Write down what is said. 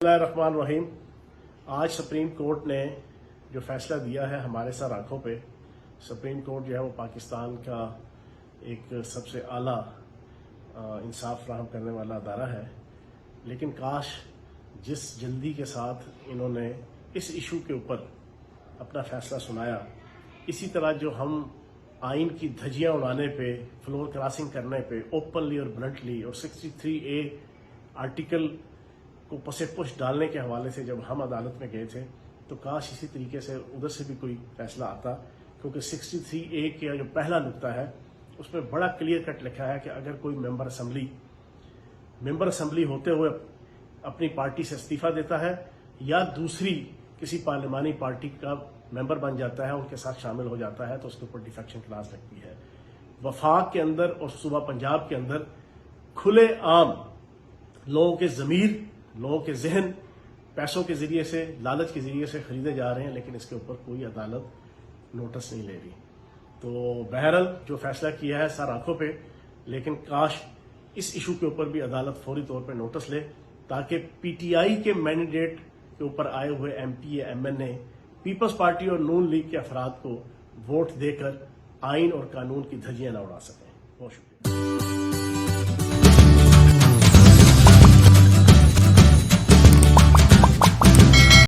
बिस्मिल्लाहिर्रहमानिर्रहीम। आज supreme court ने जो फैसला दिया है हमारे सर आंखों पे, सुप्रीम कोर्ट जो है वो पाकिस्तान का एक सबसे आला इंसाफ फराहम करने वाला अदारा है, लेकिन काश जिस जल्दी के साथ इन्होंने इस इशू के ऊपर अपना फैसला सुनाया, इसी तरह जो हम आइन की धज्जियां उड़ाने पे, फ्लोर क्रॉसिंग करने पे ओपनली और ब्लंटली और 63A आर्टिकल को पसे पुश डालने के हवाले से जब हम अदालत में गए थे, तो काश इसी तरीके से उधर से भी कोई फैसला आता, क्योंकि 63A का जो पहला नुक्ता है उसमें बड़ा क्लियर कट लिखा है कि अगर कोई मेंबर असम्बली होते हुए अपनी पार्टी से इस्तीफा देता है या दूसरी किसी पार्लिमानी पार्टी का मेंबर बन जाता है, उनके साथ शामिल हो जाता है, तो उसके ऊपर डिफेक्शन क्लास लगती है। वफाक के अंदर और सूबा पंजाब के अंदर खुले आम लोगों के ज़मीर, लोगों के जहन पैसों के जरिए से, लालच के जरिए से खरीदे जा रहे हैं, लेकिन इसके ऊपर कोई अदालत नोटिस नहीं ले रही। तो बहरहाल जो फैसला किया है सर आंखों पे, लेकिन काश इस इशू के ऊपर भी अदालत फौरी तौर पे नोटिस ले, ताकि पीटीआई के मैंडेट के ऊपर आए हुए एमपी या एमएनए पीपल्स पार्टी और नून लीग के अफराद को वोट देकर आइन और कानून की धज्जियां न उड़ा सकें। बहुत शुक्रिया।